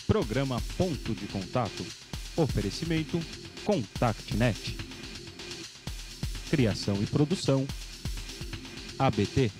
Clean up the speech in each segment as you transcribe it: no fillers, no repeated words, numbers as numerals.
Programa Ponto de Contato. Oferecimento ContactNet. Criação e produção ABT.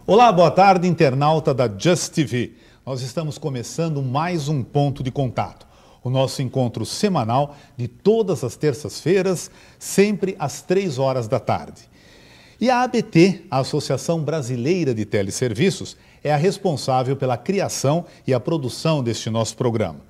Olá, boa tarde, internauta da Just TV. Nós estamos começando mais um Ponto de Contato, o nosso encontro semanal de todas as terças-feiras, sempre às 3 horas da tarde. E a ABT, a Associação Brasileira de Teleserviços, é a responsável pela criação e a produção deste nosso programa.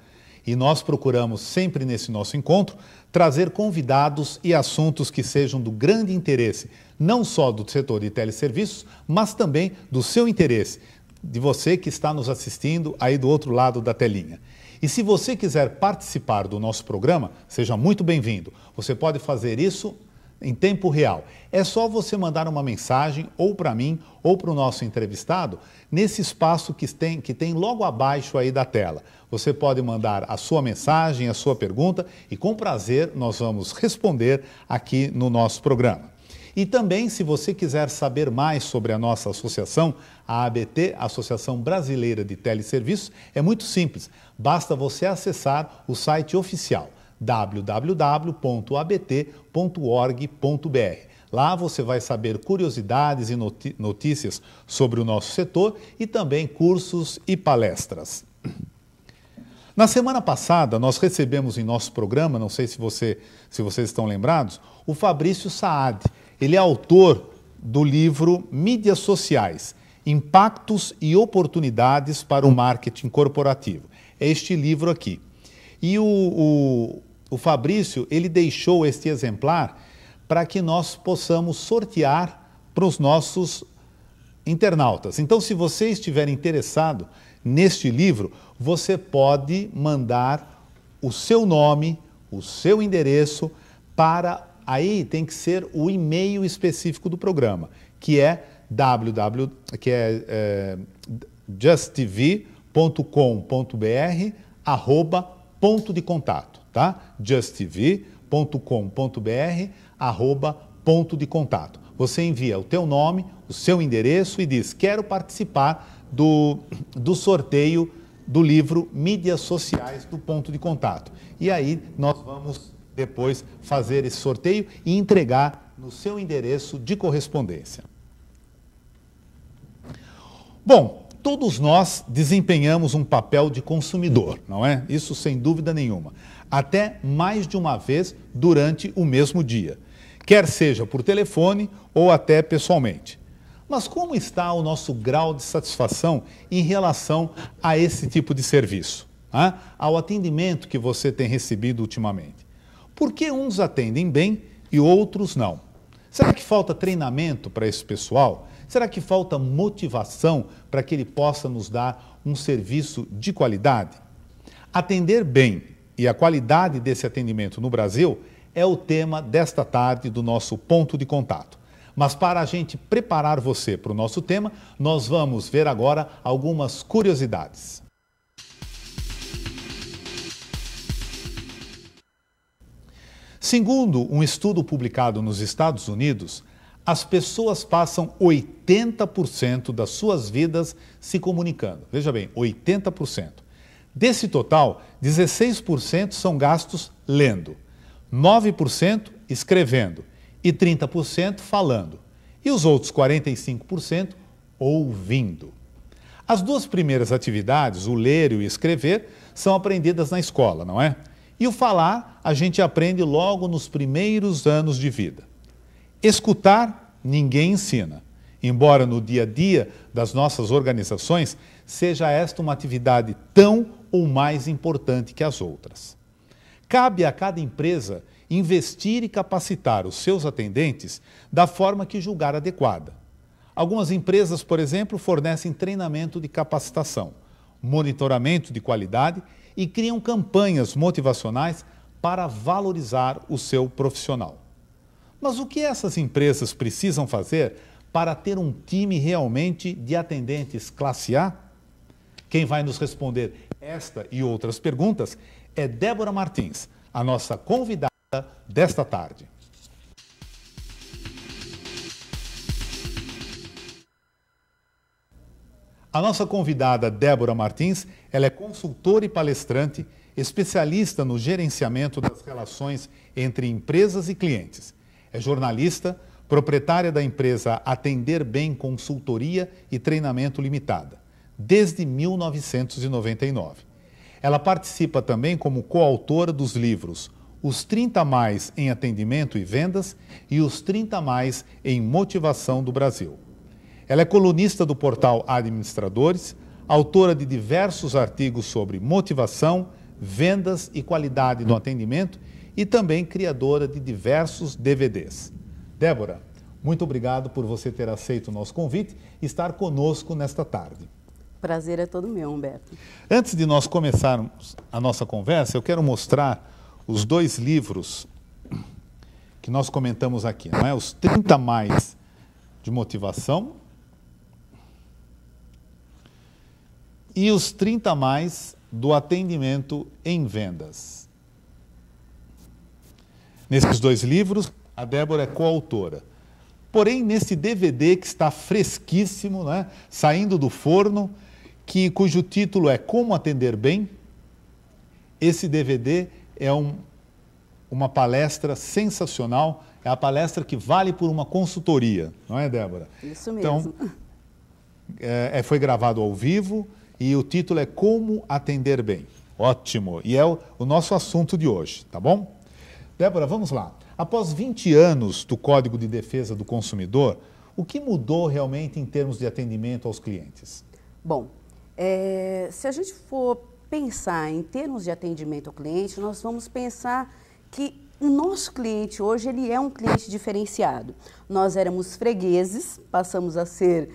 E nós procuramos sempre nesse nosso encontro trazer convidados e assuntos que sejam do grande interesse, não só do setor de teleserviços, mas também do seu interesse, de você que está nos assistindo aí do outro lado da telinha. E se você quiser participar do nosso programa, seja muito bem-vindo. Você pode fazer isso em tempo real. É só você mandar uma mensagem ou para mim ou para o nosso entrevistado nesse espaço que tem logo abaixo aí da tela. Você pode mandar a sua mensagem, a sua pergunta e com prazer nós vamos responder aqui no nosso programa. E também, se você quiser saber mais sobre a nossa associação, a ABT, Associação Brasileira de Teleserviços, é muito simples. Basta você acessar o site oficial www.abt.org.br. Lá você vai saber curiosidades e notícias sobre o nosso setor e também cursos e palestras. Na semana passada, nós recebemos em nosso programa, não sei se vocês estão lembrados, o Fabrício Saad. Ele é autor do livro Mídias Sociais, Impactos e Oportunidades para o Marketing Corporativo. É este livro aqui. E o Fabrício, ele deixou este exemplar para que nós possamos sortear para os nossos internautas. Então, se você estiver interessado neste livro, você pode mandar o seu nome, o seu endereço para... Aí tem que ser o e-mail específico do programa, que é justtv.com.br/ponto de contato, tá? justtv.com.br/ponto de contato. Você envia o teu nome, o seu endereço e diz: quero participar do sorteio do livro Mídias Sociais do Ponto de Contato. E aí nós vamos depois fazer esse sorteio e entregar no seu endereço de correspondência. Bom, todos nós desempenhamos um papel de consumidor, não é? Isso sem dúvida nenhuma. Até mais de uma vez durante o mesmo dia, quer seja por telefone ou até pessoalmente. Mas como está o nosso grau de satisfação em relação a esse tipo de serviço? Ao atendimento que você tem recebido ultimamente? Por que uns atendem bem e outros não? Será que falta treinamento para esse pessoal? Será que falta motivação para que ele possa nos dar um serviço de qualidade? Atender bem e a qualidade desse atendimento no Brasil é o tema desta tarde do nosso Ponto de Contato. Mas para a gente preparar você para o nosso tema, nós vamos ver agora algumas curiosidades. Segundo um estudo publicado nos Estados Unidos, as pessoas passam 80% das suas vidas se comunicando. Veja bem, 80%. Desse total, 16% são gastos lendo, 9% escrevendo e 30% falando. E os outros 45% ouvindo. As duas primeiras atividades, o ler e o escrever, são aprendidas na escola, não é? E o falar, a gente aprende logo nos primeiros anos de vida. Escutar, ninguém ensina. Embora no dia a dia das nossas organizações, seja esta uma atividade tão ou mais importante que as outras. Cabe a cada empresa investir e capacitar os seus atendentes da forma que julgar adequada. Algumas empresas, por exemplo, fornecem treinamento de capacitação, monitoramento de qualidade e criam campanhas motivacionais para valorizar o seu profissional. Mas o que essas empresas precisam fazer para ter um time realmente de atendentes classe A? Quem vai nos responder esta e outras perguntas é Débora Martins, a nossa convidada desta tarde. A nossa convidada, Débora Martins, ela é consultora e palestrante, especialista no gerenciamento das relações entre empresas e clientes. É jornalista, proprietária da empresa Atender Bem Consultoria e Treinamento Limitada, desde 1999. Ela participa também como coautora dos livros Os 30 Mais em Atendimento e Vendas e Os 30 Mais em Motivação do Brasil. Ela é colunista do portal Administradores, autora de diversos artigos sobre motivação, vendas e qualidade no atendimento e também criadora de diversos DVDs. Débora, muito obrigado por você ter aceito o nosso convite e estar conosco nesta tarde. Prazer é todo meu, Humberto. Antes de nós começarmos a nossa conversa, eu quero mostrar os dois livros que nós comentamos aqui, não é? Os 30 Mais de Motivação e os 30 Mais do Atendimento em Vendas. Nesses dois livros, a Débora é coautora. Porém, nesse DVD que está fresquíssimo, né, saindo do forno, cujo título é Como Atender Bem, esse DVD é uma palestra sensacional, é a palestra que vale por uma consultoria, não é, Débora? Isso mesmo. Então, foi gravado ao vivo e o título é Como Atender Bem. Ótimo! E é o nosso assunto de hoje, tá bom? Débora, vamos lá. Após 20 anos do Código de Defesa do Consumidor, o que mudou realmente em termos de atendimento aos clientes? Bom, se a gente for pensar em termos de atendimento ao cliente, nós vamos pensar que o nosso cliente hoje ele é um cliente diferenciado. Nós éramos fregueses, passamos a ser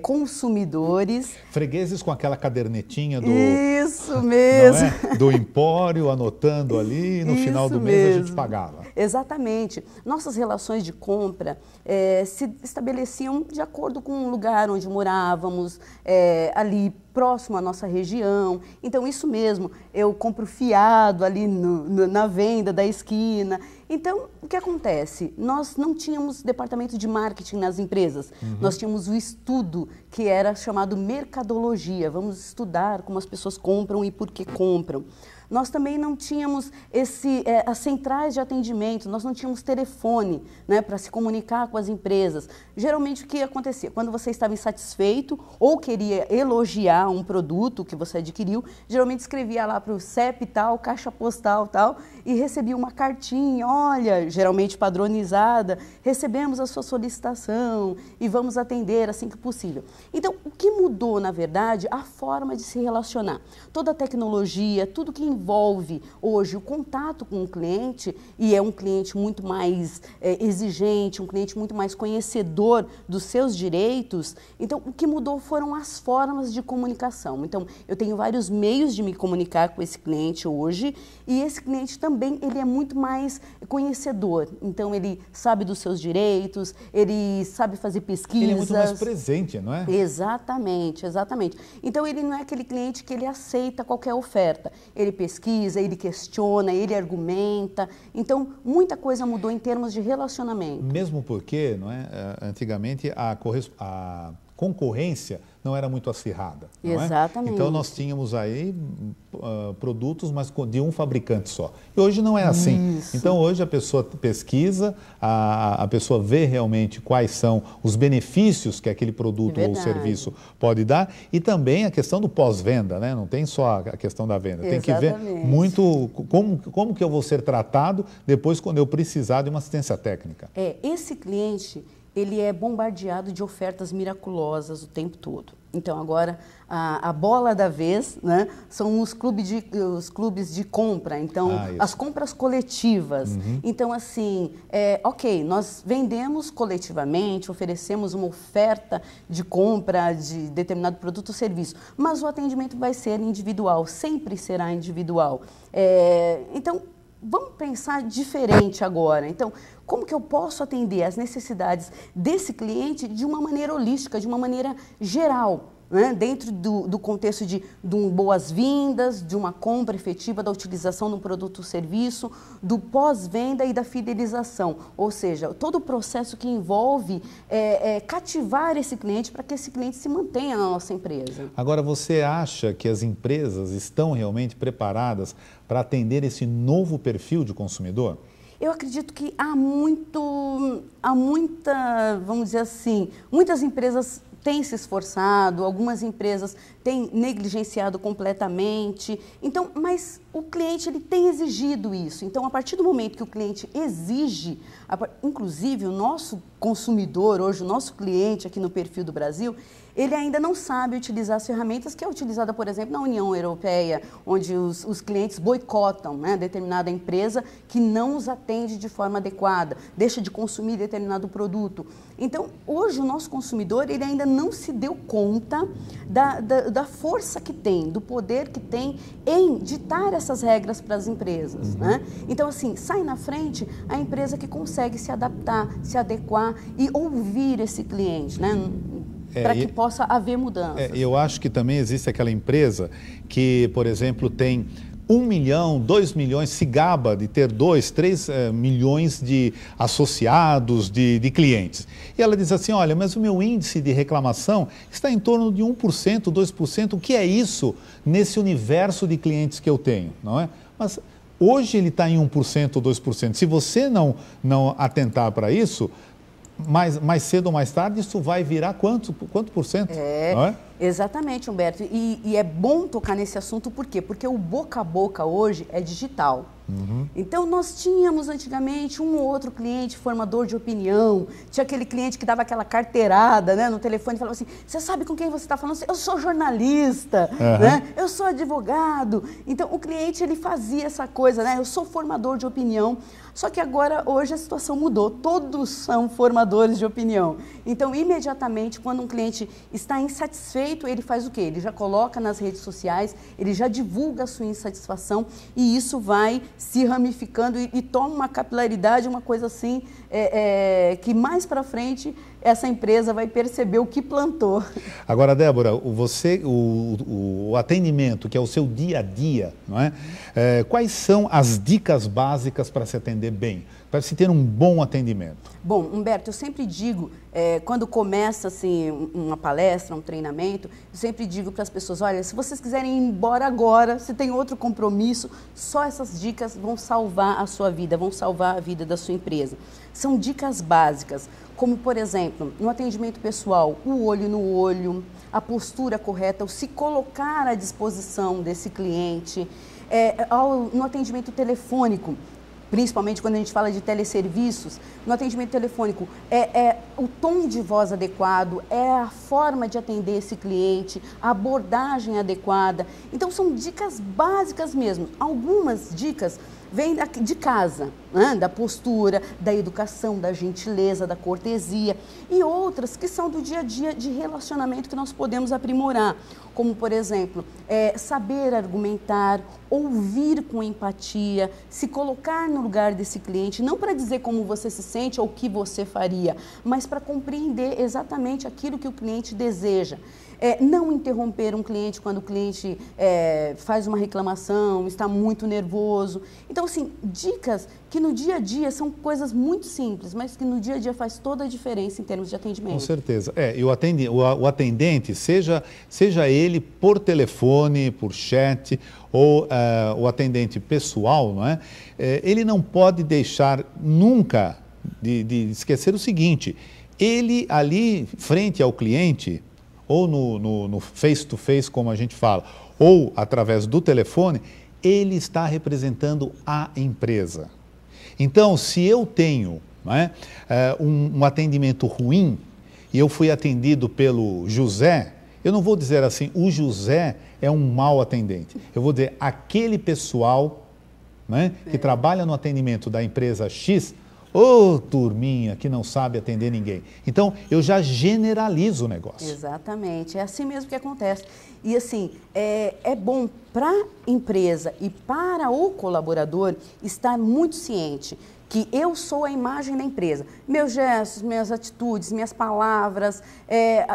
consumidores. Fregueses com aquela cadernetinha do... Isso mesmo. Não é? Do empório, anotando ali, e no final do mês a gente pagava. Exatamente. Nossas relações de compra se estabeleciam de acordo com o lugar onde morávamos, ali próximo à nossa região. Então, isso mesmo, eu compro fiado ali na venda da esquina. Então, o que acontece? Nós não tínhamos departamento de marketing nas empresas. Nós tínhamos o estudo que era chamado mercadologia. Vamos estudar como as pessoas compram e por que compram. Nós também não tínhamos as centrais de atendimento, nós não tínhamos telefone, né, para se comunicar com as empresas. Geralmente, o que acontecia? Quando você estava insatisfeito ou queria elogiar um produto que você adquiriu, geralmente escrevia lá para o CEP tal, caixa postal tal, e recebia uma cartinha, olha, geralmente padronizada, recebemos a sua solicitação e vamos atender assim que possível. Então, o que mudou, na verdade, a forma de se relacionar. Toda a tecnologia, tudo que envolve hoje o contato com o cliente, e é um cliente muito mais exigente, um cliente muito mais conhecedor dos seus direitos. Então, o que mudou foram as formas de comunicação. Então, eu tenho vários meios de me comunicar com esse cliente hoje, e esse cliente também ele é muito mais conhecedor. Então, ele sabe dos seus direitos, ele sabe fazer pesquisas. Ele é muito mais presente, não é? Exatamente, exatamente. Então, ele não é aquele cliente que ele aceita qualquer oferta. Ele pesquisa, ele questiona, ele argumenta. Então, muita coisa mudou em termos de relacionamento. Mesmo porque, não é, antigamente a concorrência não era muito acirrada. Não Exatamente. É? Então, nós tínhamos aí produtos, mas de um fabricante só. E hoje não é assim. Isso. Então, hoje a pessoa pesquisa, a pessoa vê realmente quais são os benefícios que aquele produto ou serviço pode dar, e também a questão do pós-venda, né? Não tem só a questão da venda. Tem que ver muito como que eu vou ser tratado depois quando eu precisar de uma assistência técnica. Esse cliente, ele é bombardeado de ofertas miraculosas o tempo todo. Então, agora, a bola da vez, né, são os clubes de compra, então, as compras coletivas. Então, assim, ok, nós vendemos coletivamente, oferecemos uma oferta de compra de determinado produto ou serviço, mas o atendimento vai ser individual, sempre será individual. Então, vamos pensar diferente agora. Então, como que eu posso atender às necessidades desse cliente de uma maneira holística, de uma maneira geral? né, dentro do contexto de boas-vindas, de uma compra efetiva, da utilização de um produto ou serviço, do pós-venda e da fidelização. Ou seja, todo o processo que envolve cativar esse cliente para que esse cliente se mantenha na nossa empresa. Agora, você acha que as empresas estão realmente preparadas para atender esse novo perfil de consumidor? Eu acredito que há vamos dizer assim, muitas empresas têm se esforçado, algumas empresas têm negligenciado completamente. Então, mas o cliente ele tem exigido isso. Então, a partir do momento que o cliente exige, inclusive o nosso consumidor, hoje o nosso cliente aqui no Perfil do Brasil, ele ainda não sabe utilizar as ferramentas que é utilizada, por exemplo, na União Europeia, onde os clientes boicotam, né, determinada empresa que não os atende de forma adequada, deixa de consumir determinado produto. Então, hoje o nosso consumidor ele ainda não se deu conta da força que tem, do poder que tem em ditar essas regras para as empresas. Né? Então, assim, sai na frente a empresa que consegue se adaptar, se adequar e ouvir esse cliente, né? Para que possa haver mudanças. Eu acho que também existe aquela empresa que, por exemplo, tem 1 milhão, 2 milhões, se gaba de ter 2, 3 milhões de associados, de clientes. E ela diz assim, olha, mas o meu índice de reclamação está em torno de 1%, 2%. O que é isso nesse universo de clientes que eu tenho? Não é? Mas hoje ele está em 1% ou 2%. Se você não atentar para isso, mais cedo ou mais tarde, isso vai virar quanto por cento? Não é? Exatamente, Humberto. E é bom tocar nesse assunto, por quê? Porque o boca a boca hoje é digital. Então, nós tínhamos antigamente um ou outro cliente formador de opinião, tinha aquele cliente que dava aquela carteirada, né, no telefone e falava assim, você sabe com quem você está falando? Eu sou jornalista, né? Eu sou advogado. Então, o cliente ele fazia essa coisa, né? Eu sou formador de opinião. Só que agora, hoje, a situação mudou. Todos são formadores de opinião. Então, imediatamente, quando um cliente está insatisfeito, ele faz o quê? Ele já coloca nas redes sociais, ele já divulga a sua insatisfação e isso vai se ramificando e toma uma capilaridade, uma coisa assim, que mais para frente essa empresa vai perceber o que plantou. Agora, Débora, o atendimento, que é o seu dia a dia, não é? Quais são as dicas básicas para se atender bem, para se ter um bom atendimento? Bom, Humberto, eu sempre digo, quando começa assim, uma palestra, um treinamento, eu sempre digo para as pessoas, olha, se vocês quiserem ir embora agora, se tem outro compromisso, só essas dicas vão salvar a sua vida, vão salvar a vida da sua empresa. São dicas básicas, como, por exemplo, no atendimento pessoal, o olho no olho, a postura correta, o se colocar à disposição desse cliente, no atendimento telefônico, principalmente quando a gente fala de teleserviços, no atendimento telefônico, o tom de voz adequado, é a forma de atender esse cliente, a abordagem adequada. Então, são dicas básicas mesmo. Algumas dicas vêm de casa, né? Da postura, da educação, da gentileza, da cortesia, e outras que são do dia a dia de relacionamento que nós podemos aprimorar, como, por exemplo, saber argumentar, ouvir com empatia, se colocar no lugar desse cliente, não para dizer como você se sente ou o que você faria, mas para compreender exatamente aquilo que o cliente deseja. Não interromper um cliente quando o cliente faz uma reclamação, está muito nervoso. Então, assim, dicas que no dia a dia são coisas muito simples, mas que no dia a dia faz toda a diferença em termos de atendimento. Com certeza. E o atendente, seja ele por telefone, por chat, ou o atendente pessoal, não é? Ele não pode deixar nunca de esquecer o seguinte, ele ali, frente ao cliente, ou no face-to-face, como a gente fala, ou através do telefone, ele está representando a empresa. Então, se eu tenho, não é, um atendimento ruim, e eu fui atendido pelo José, eu não vou dizer assim, o José é um mau atendente. Eu vou dizer, aquele pessoal, né, que trabalha no atendimento da empresa X, turminha que não sabe atender ninguém. Então, eu já generalizo o negócio. Exatamente, é assim mesmo que acontece. E assim, é bom para a empresa e para o colaborador estar muito ciente que eu sou a imagem da empresa. Meus gestos, minhas atitudes, minhas palavras,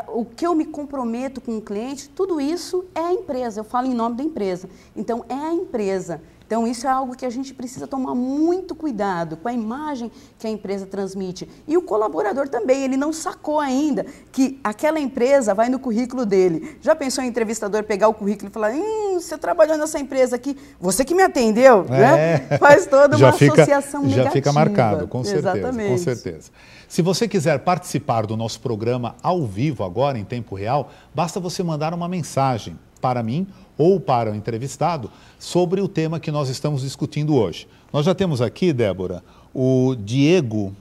o que eu me comprometo com o cliente, tudo isso é a empresa. Eu falo em nome da empresa. Então, é a empresa. Então, isso é algo que a gente precisa tomar muito cuidado com a imagem que a empresa transmite. E o colaborador também, ele não sacou ainda que aquela empresa vai no currículo dele. Já pensou em entrevistador pegar o currículo e falar, você trabalhou nessa empresa aqui, você que me atendeu, né? Faz toda uma associação negativa. Já fica marcado, com certeza. Exatamente. Com certeza. Se você quiser participar do nosso programa ao vivo agora, em tempo real, basta você mandar uma mensagem para mim ou para o entrevistado sobre o tema que nós estamos discutindo hoje. Nós já temos aqui, Débora, o Diego,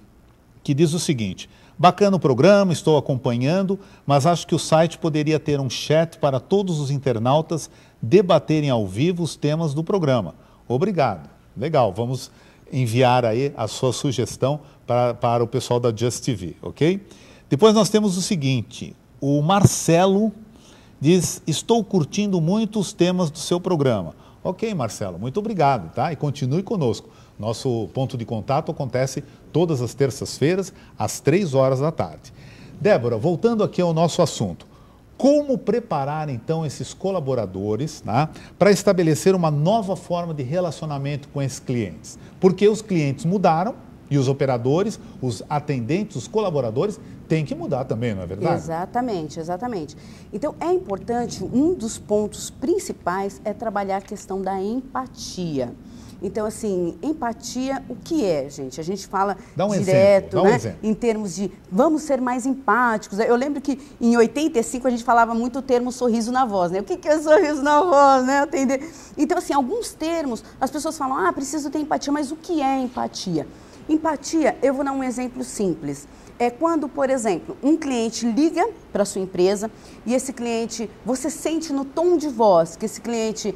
que diz o seguinte: bacana o programa, estou acompanhando, mas acho que o site poderia ter um chat para todos os internautas debaterem ao vivo os temas do programa. Obrigado. Legal, vamos enviar aí a sua sugestão para o pessoal da Just TV, ok? Depois nós temos o seguinte, o Marcelo diz, estou curtindo muito os temas do seu programa. Ok, Marcelo, muito obrigado, tá? E continue conosco. Nosso ponto de contato acontece todas as terças-feiras, às 3 horas da tarde. Débora, voltando aqui ao nosso assunto. Como preparar, então, esses colaboradores, tá, para estabelecer uma nova forma de relacionamento com esses clientes? Porque os clientes mudaram e os operadores, os atendentes, os colaboradores têm que mudar também, não é verdade? Exatamente, exatamente. Então, é importante, um dos pontos principais é trabalhar a questão da empatia. Então, assim, empatia, o que é, gente? A gente fala direto, né? Em termos de vamos ser mais empáticos. Eu lembro que em 85 a gente falava muito o termo sorriso na voz, né? O que é sorriso na voz, né? Atender. Então, assim, alguns termos, as pessoas falam, preciso ter empatia, mas o que é empatia? Empatia, eu vou dar um exemplo simples. É quando, por exemplo, um cliente liga para a sua empresa e esse cliente, você sente no tom de voz que esse cliente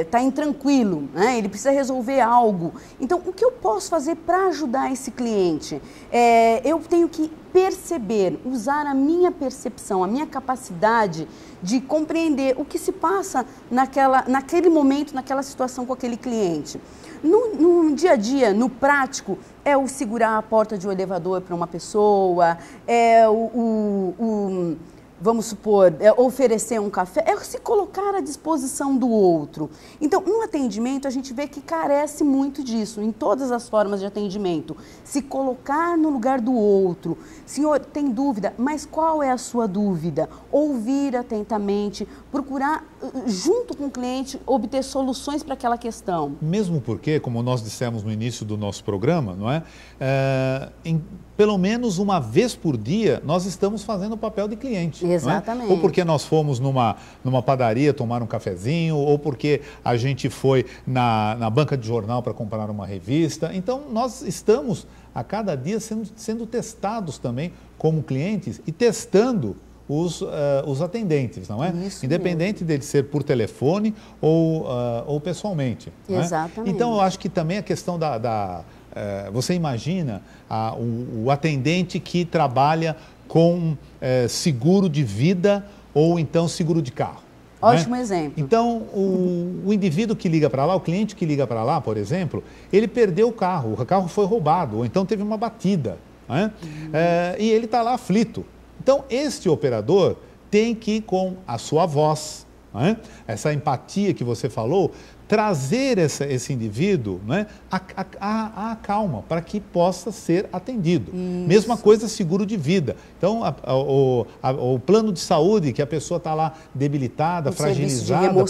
está intranquilo, né? Ele precisa resolver algo. Então, o que eu posso fazer para ajudar esse cliente? Eu tenho que perceber, usar a minha percepção, a minha capacidade de compreender o que se passa naquele momento, naquela situação com aquele cliente. No dia a dia, no prático, é o segurar a porta de um elevador para uma pessoa, vamos supor, oferecer um café, é se colocar à disposição do outro. Então, no atendimento, a gente vê que carece muito disso, em todas as formas de atendimento. Se colocar no lugar do outro. Senhor, tem dúvida, mas qual é a sua dúvida? Ouvir atentamente, procurar, junto com o cliente, obter soluções para aquela questão. Mesmo porque, como nós dissemos no início do nosso programa, não é? Pelo menos uma vez por dia, nós estamos fazendo o papel de cliente. Exatamente. Ou porque nós fomos numa padaria tomar um cafezinho, ou porque a gente foi na banca de jornal para comprar uma revista. Então, nós estamos a cada dia sendo testados também como clientes e testando os atendentes, não é? Isso independente dele ser por telefone ou pessoalmente. Exatamente. Então, eu acho que também a questão você imagina o atendente que trabalha com seguro de vida ou então seguro de carro. Ótimo exemplo. Então, o indivíduo que liga para lá, o cliente que liga para lá, por exemplo, ele perdeu o carro foi roubado, ou então teve uma batida, né? E ele está lá aflito. Então, este operador tem que, com a sua voz, né, essa empatia que você falou, trazer esse indivíduo, né, a calma para que possa ser atendido. Isso. Mesma coisa seguro de vida. Então, o plano de saúde, que a pessoa está lá debilitada, fragilizada,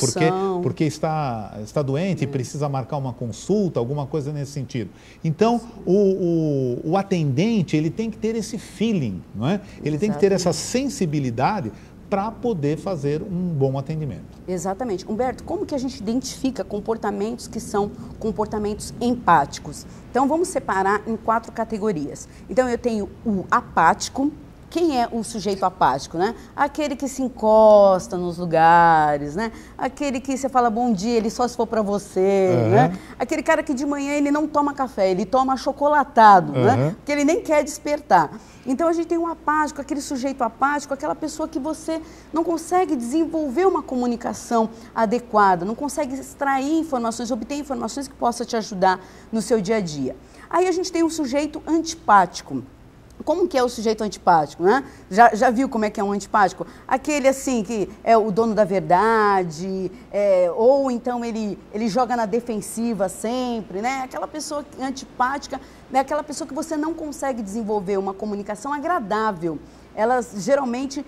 porque está doente e precisa marcar uma consulta, alguma coisa nesse sentido. Então, o atendente, ele tem que ter esse feeling, não é? Ele tem que ter essa sensibilidade para poder fazer um bom atendimento. Exatamente. Humberto, como que a gente identifica comportamentos que são comportamentos empáticos? Então, vamos separar em 4 categorias. Então, eu tenho o apático, quem é o sujeito apático, né? Aquele que se encosta nos lugares, né? Aquele que você fala bom dia, ele só se for para você, né? Aquele cara que de manhã ele não toma café, ele toma achocolatado, né? Porque ele nem quer despertar. Então a gente tem um apático, aquele sujeito apático, aquela pessoa que você não consegue desenvolver uma comunicação adequada, não consegue extrair informações, obter informações que possam te ajudar no seu dia a dia. Aí a gente tem um sujeito antipático. Como que é o sujeito antipático, né? Já viu como é que é um antipático? Aquele assim que é o dono da verdade, ou então ele joga na defensiva sempre, né? Aquela pessoa antipática, né? Aquela pessoa que você não consegue desenvolver uma comunicação agradável. Elas geralmente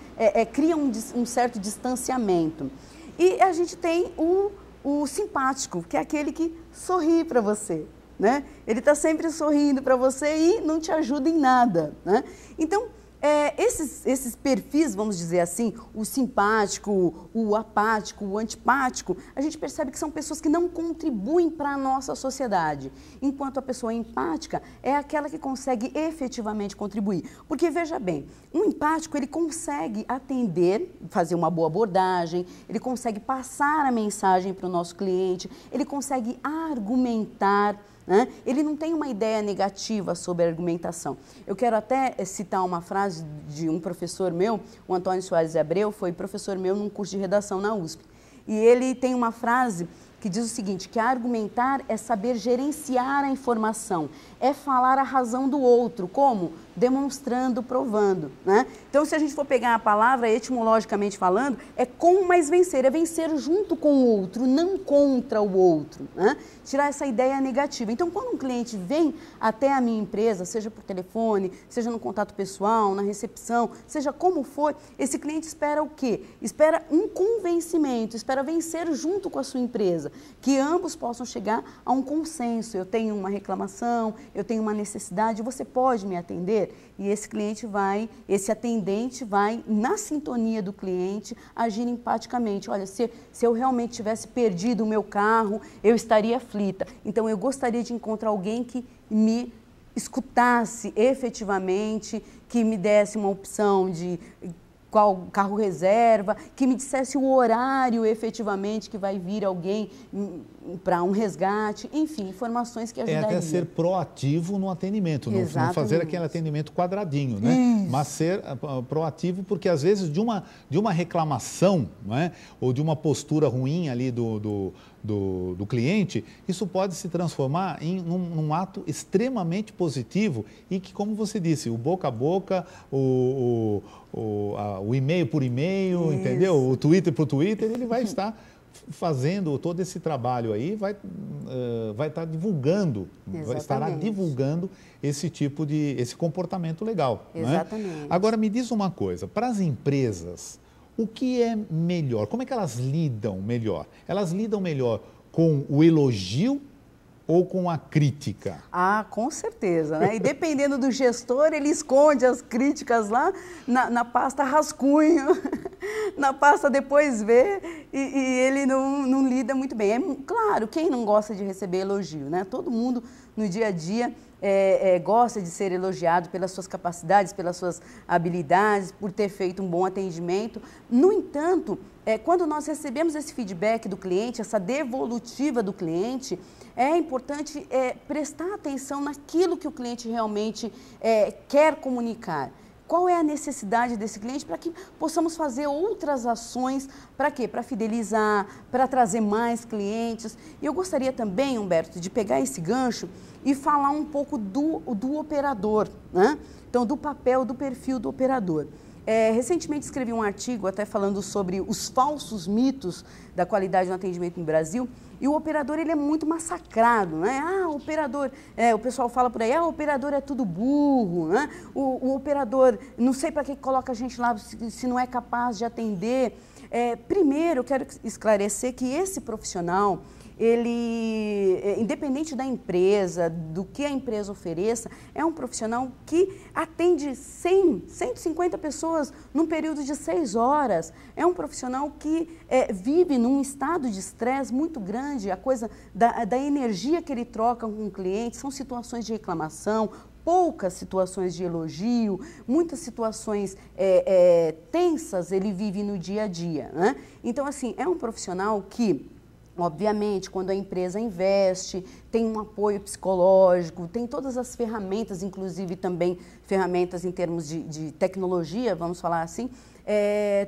criam um certo distanciamento. E a gente tem o simpático, que é aquele que sorri para você. Né? Ele está sempre sorrindo para você e não te ajuda em nada. Né? Então, esses perfis, vamos dizer assim, o simpático, o apático, o antipático, a gente percebe que são pessoas que não contribuem para a nossa sociedade, enquanto a pessoa empática é aquela que consegue efetivamente contribuir. Porque, veja bem, um empático, ele consegue atender, fazer uma boa abordagem, ele consegue passar a mensagem para o nosso cliente, ele consegue argumentar, né? Ele não tem uma ideia negativa sobre a argumentação. Eu quero até citar uma frase de um professor meu, o Antônio Soares Abreu, foi professor meu num curso de redação na USP. E ele tem uma frase que diz o seguinte, que argumentar é saber gerenciar a informação, é falar a razão do outro. Como? Demonstrando, provando. Né? Então, se a gente for pegar a palavra, etimologicamente falando, é com mais vencer, é vencer junto com o outro, não contra o outro. Né? Tirar essa ideia negativa. Então, quando um cliente vem até a minha empresa, seja por telefone, seja no contato pessoal, na recepção, seja como for, esse cliente espera o quê? Espera um convencimento, espera vencer junto com a sua empresa, que ambos possam chegar a um consenso. Eu tenho uma reclamação, eu tenho uma necessidade, você pode me atender? E esse cliente vai, esse atendente vai, na sintonia do cliente, agir empaticamente. Olha, se eu realmente tivesse perdido o meu carro, eu estaria aflita. Então, eu gostaria de encontrar alguém que me escutasse efetivamente, que me desse uma opção de qual carro reserva, que me dissesse o horário efetivamente que vai vir alguém para um resgate, enfim, informações que ajudariam. É até ser proativo no atendimento, não fazer aquele atendimento quadradinho, né? Isso. Mas ser proativo, porque às vezes de uma reclamação, né? Ou de uma postura ruim ali do cliente, isso pode se transformar num ato extremamente positivo e que, como você disse, o boca a boca, o e-mail por e-mail, entendeu? O Twitter por Twitter, ele vai estar fazendo todo esse trabalho aí, vai estar divulgando, estará divulgando esse tipo esse comportamento legal. Exatamente. Não é? Agora, me diz uma coisa, para as empresas, o que é melhor? Como é que elas lidam melhor? Elas lidam melhor com o elogio ou com a crítica? Ah, com certeza, né? E dependendo do gestor, ele esconde as críticas lá na pasta rascunho, na pasta depois vê, e ele não lida muito bem. Claro, quem não gosta de receber elogio, né? Todo mundo no dia a dia gosta de ser elogiado pelas suas capacidades, pelas suas habilidades, por ter feito um bom atendimento. No entanto, quando nós recebemos esse feedback do cliente, essa devolutiva do cliente, é importante prestar atenção naquilo que o cliente realmente quer comunicar. Qual é a necessidade desse cliente para que possamos fazer outras ações, para quê? Para fidelizar, para trazer mais clientes. E eu gostaria também, Humberto, de pegar esse gancho e falar um pouco do operador, né? Então, do papel, do perfil do operador. Recentemente escrevi um artigo até falando sobre os falsos mitos da qualidade no atendimento no Brasil, e o operador ele é muito massacrado, né? O operador, o pessoal fala por aí, o operador é tudo burro, né? O operador, não sei para que coloca a gente lá se não é capaz de atender. Primeiro, eu quero esclarecer que esse profissional, ele, independente da empresa, do que a empresa ofereça, é um profissional que atende 100, 150 pessoas num período de 6 horas. É um profissional que vive num estado de estresse muito grande, a coisa da energia que ele troca com o cliente, são situações de reclamação, poucas situações de elogio, muitas situações tensas ele vive no dia a dia, né? Então, assim, é um profissional que, obviamente, quando a empresa investe, tem um apoio psicológico, tem todas as ferramentas, inclusive também ferramentas em termos de tecnologia, vamos falar assim,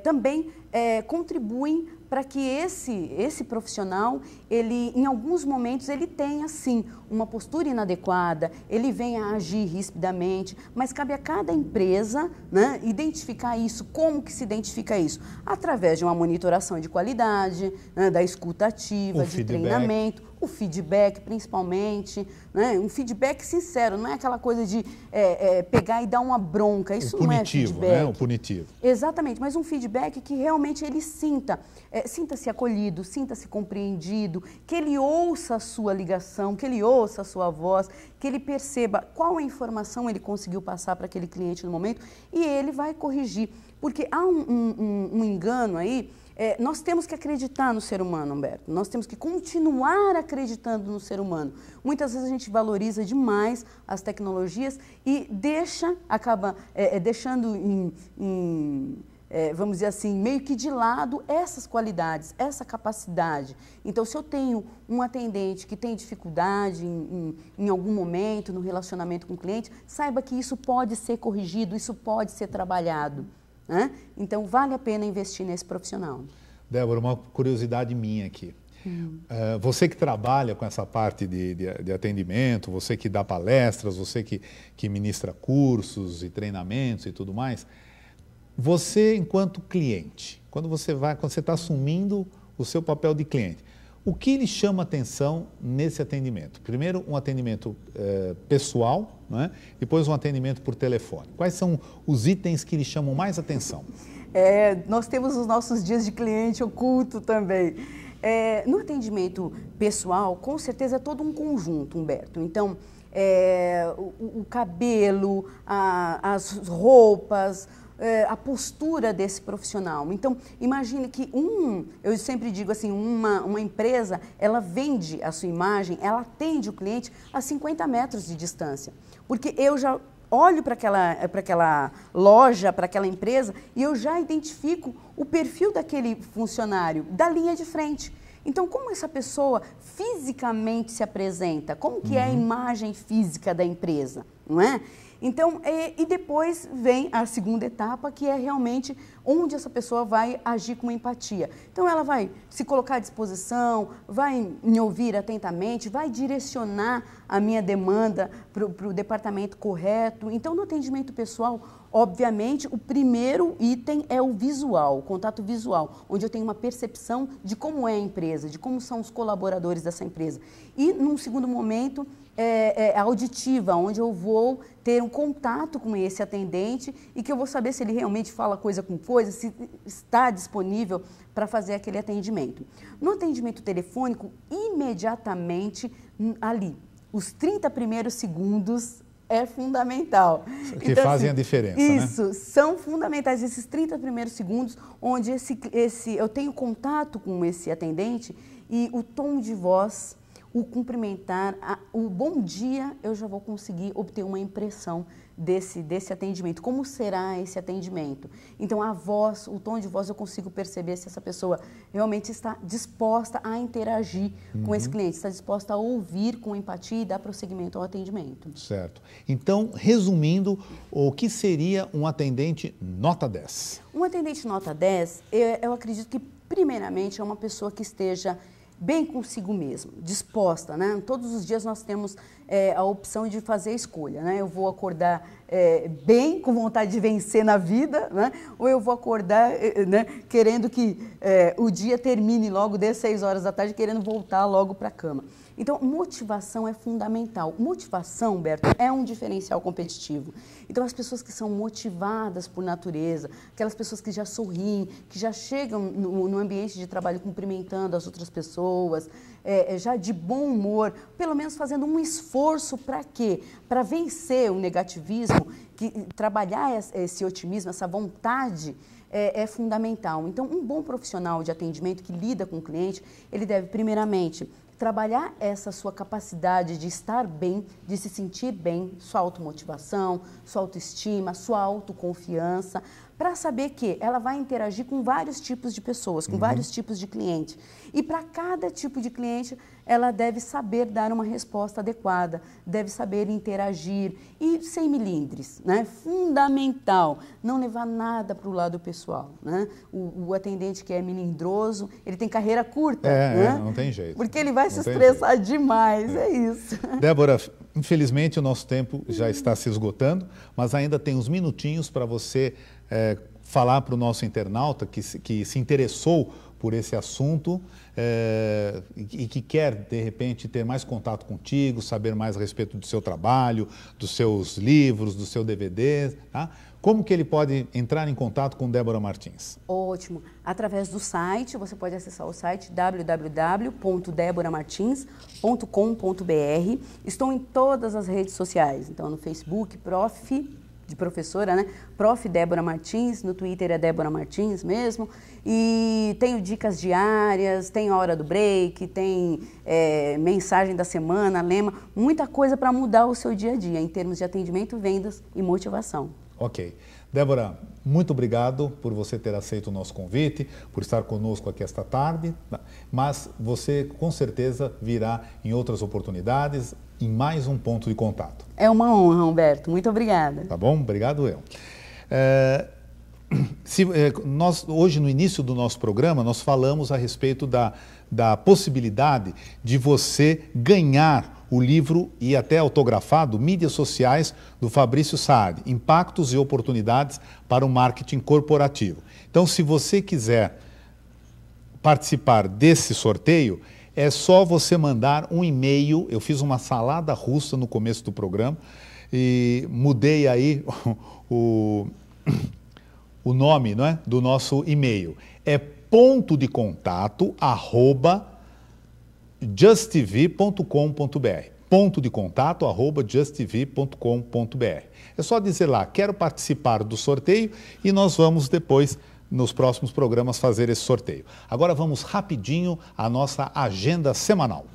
também contribuem para que esse profissional, ele, em alguns momentos, ele tenha, sim, uma postura inadequada, ele venha a agir rispidamente, mas cabe a cada empresa, né, identificar isso. Como que se identifica isso? Através de uma monitoração de qualidade, né, da escuta ativa, de treinamento, o feedback principalmente, né, um feedback sincero, não é aquela coisa de pegar e dar uma bronca, isso não é feedback. Né? O punitivo. Exatamente, mas um feedback que realmente ele sinta-se acolhido, sinta-se compreendido, que ele ouça a sua ligação, que ele ouça a sua voz, que ele perceba qual a informação ele conseguiu passar para aquele cliente no momento e ele vai corrigir. Porque há um engano aí, nós temos que acreditar no ser humano, Humberto, nós temos que continuar acreditando no ser humano. Muitas vezes a gente valoriza demais as tecnologias e acaba deixando vamos dizer assim, meio que de lado essas qualidades, essa capacidade. Então, se eu tenho um atendente que tem dificuldade em algum momento no relacionamento com o cliente, saiba que isso pode ser corrigido, isso pode ser trabalhado, né? Então, vale a pena investir nesse profissional. Débora, uma curiosidade minha aqui. Você que trabalha com essa parte de atendimento, você que dá palestras, você que ministra cursos e treinamentos e tudo mais, você, enquanto cliente, quando você está assumindo o seu papel de cliente, o que lhe chama atenção nesse atendimento? Primeiro, um atendimento pessoal, né? Depois um atendimento por telefone. Quais são os itens que lhe chamam mais atenção? Nós temos os nossos dias de cliente oculto também. No atendimento pessoal, com certeza é todo um conjunto, Humberto. Então, o cabelo, as roupas, a postura desse profissional. Então, imagine que eu sempre digo assim, uma empresa, ela vende a sua imagem, ela atende o cliente a 50 metros de distância. Porque eu já olho para aquela loja, para aquela empresa, e eu já identifico o perfil daquele funcionário, da linha de frente. Então, como essa pessoa fisicamente se apresenta? Como que é a imagem física da empresa, não é? Então, e depois vem a segunda etapa, que é realmente onde essa pessoa vai agir com empatia. Então, ela vai se colocar à disposição, vai me ouvir atentamente, vai direcionar a minha demanda para o departamento correto. Então, no atendimento pessoal, obviamente, o primeiro item é o visual, o contato visual, onde eu tenho uma percepção de como é a empresa, de como são os colaboradores dessa empresa. E, num segundo momento, a auditiva, onde eu vou ter um contato com esse atendente e que eu vou saber se ele realmente fala coisa com coisa, se está disponível para fazer aquele atendimento. No atendimento telefônico, imediatamente ali, os 30 primeiros segundos é fundamental. Que então, fazem assim, a diferença, isso, né? São fundamentais esses 30 primeiros segundos, onde eu tenho contato com esse atendente e o tom de voz, o cumprimentar, o bom dia, eu já vou conseguir obter uma impressão desse atendimento. Como será esse atendimento? Então, a voz, o tom de voz, eu consigo perceber se essa pessoa realmente está disposta a interagir com esse cliente, está disposta a ouvir com empatia e dar prosseguimento ao atendimento. Certo. Então, resumindo, o que seria um atendente nota 10? Um atendente nota 10, eu acredito que, primeiramente, é uma pessoa que esteja bem consigo mesmo, disposta, né? Todos os dias nós temos a opção de fazer a escolha, né? Eu vou acordar bem, com vontade de vencer na vida, né? Ou eu vou acordar né, querendo que o dia termine logo, dê 6 horas da tarde, querendo voltar logo para a cama. Então, motivação é fundamental. Motivação, Humberto, é um diferencial competitivo. Então, as pessoas que são motivadas por natureza, aquelas pessoas que já sorriem, que já chegam no ambiente de trabalho cumprimentando as outras pessoas, já de bom humor, pelo menos fazendo um esforço para quê? Para vencer o negativismo, trabalhar esse otimismo, essa vontade, é fundamental. Então, um bom profissional de atendimento que lida com o cliente, ele deve, primeiramente, trabalhar essa sua capacidade de estar bem, de se sentir bem, sua automotivação, sua autoestima, sua autoconfiança, para saber que ela vai interagir com vários tipos de pessoas, com vários tipos de clientes. E para cada tipo de cliente, ela deve saber dar uma resposta adequada, deve saber interagir e sem melindres, né? Fundamental, não levar nada para o lado pessoal, né? O atendente que é melindroso, ele tem carreira curta, né? Não tem jeito. Porque ele vai se estressar demais, é isso. Débora, infelizmente o nosso tempo já está se esgotando, mas ainda tem uns minutinhos para você falar para o nosso internauta que se interessou por esse assunto e que quer, de repente, ter mais contato contigo, saber mais a respeito do seu trabalho, dos seus livros, do seu DVD, tá? Como que ele pode entrar em contato com Débora Martins? Ótimo. Através do site, você pode acessar o site www.deboramartins.com.br. Estou em todas as redes sociais, então no Facebook, de professora, né? Prof. Débora Martins, no Twitter é Débora Martins mesmo, e tenho dicas diárias, tem a hora do break, tem mensagem da semana, lema, muita coisa para mudar o seu dia a dia, em termos de atendimento, vendas e motivação. Ok. Débora, muito obrigado por você ter aceito o nosso convite, por estar conosco aqui esta tarde, mas você com certeza virá em outras oportunidades, em mais um ponto de contato. É uma honra, Humberto. Muito obrigada. Tá bom? Obrigado eu. Hoje, no início do nosso programa, nós falamos a respeito da possibilidade de você ganhar o livro e até autografado, Mídias Sociais, do Fabrício Saad, Impactos e Oportunidades para o Marketing Corporativo. Então, se você quiser participar desse sorteio, é só você mandar um e-mail. Eu fiz uma salada russa no começo do programa e mudei aí o nome, não é, do nosso e-mail. É pontodecontato@justtv.com.br. pontodecontato@justtv.com.br. É só dizer lá, quero participar do sorteio e nós vamos depois, nos próximos programas, fazer esse sorteio. Agora vamos rapidinho à nossa agenda semanal.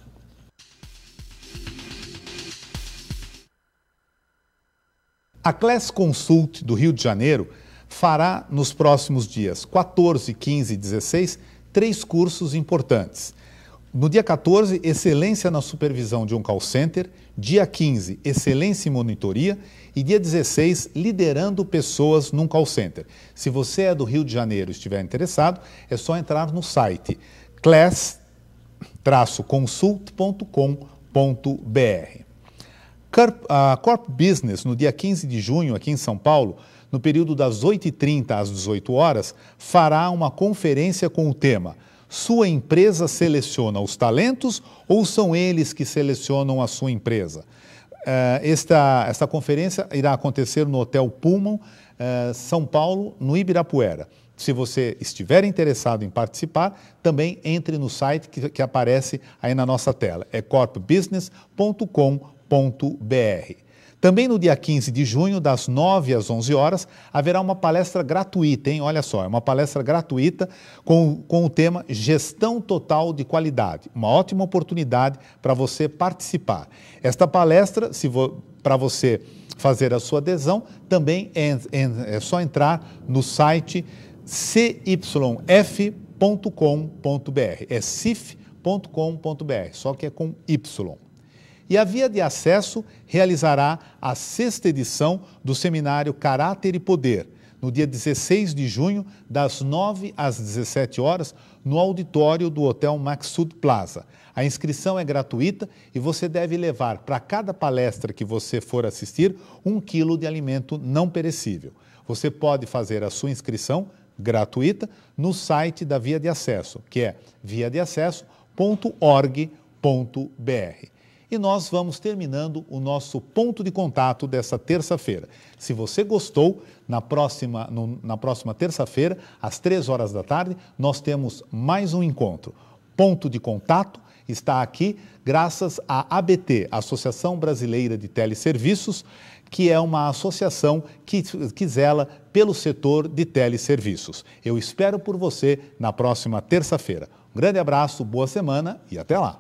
A Class Consult do Rio de Janeiro fará nos próximos dias 14, 15 e 16 3 cursos importantes. No dia 14, Excelência na Supervisão de um Call Center. Dia 15, Excelência em Monitoria. E dia 16, Liderando Pessoas num Call Center. Se você é do Rio de Janeiro e estiver interessado, é só entrar no site class-consult.com.br. A Corp Business, no dia 15 de junho, aqui em São Paulo, no período das 8h30 às 18 horas, fará uma conferência com o tema Sua empresa seleciona os talentos ou são eles que selecionam a sua empresa? Esta conferência irá acontecer no Hotel Pullman, São Paulo, no Ibirapuera. Se você estiver interessado em participar, também entre no site que aparece aí na nossa tela. É corpbusiness.com.br. Também no dia 15 de junho, das 9 às 11 horas, haverá uma palestra gratuita, hein? Olha só, é uma palestra gratuita com o tema Gestão Total de Qualidade. Uma ótima oportunidade para você participar. Esta palestra, para você fazer a sua adesão, também é só entrar no site cyf.com.br. É cif.com.br, só que é com Y. E a Via de Acesso realizará a 6ª edição do seminário Caráter e Poder, no dia 16 de junho, das 9 às 17 horas, no auditório do Hotel Maxud Plaza. A inscrição é gratuita e você deve levar para cada palestra que você for assistir 1 quilo de alimento não perecível. Você pode fazer a sua inscrição gratuita no site da Via de Acesso, que é viadeacesso.org.br. E nós vamos terminando o nosso ponto de contato dessa terça-feira. Se você gostou, na próxima terça-feira, às 3 horas da tarde, nós temos mais um encontro. Ponto de contato está aqui graças à ABT, Associação Brasileira de Teleserviços, que é uma associação que zela pelo setor de teleserviços. Eu espero por você na próxima terça-feira. Um grande abraço, boa semana e até lá!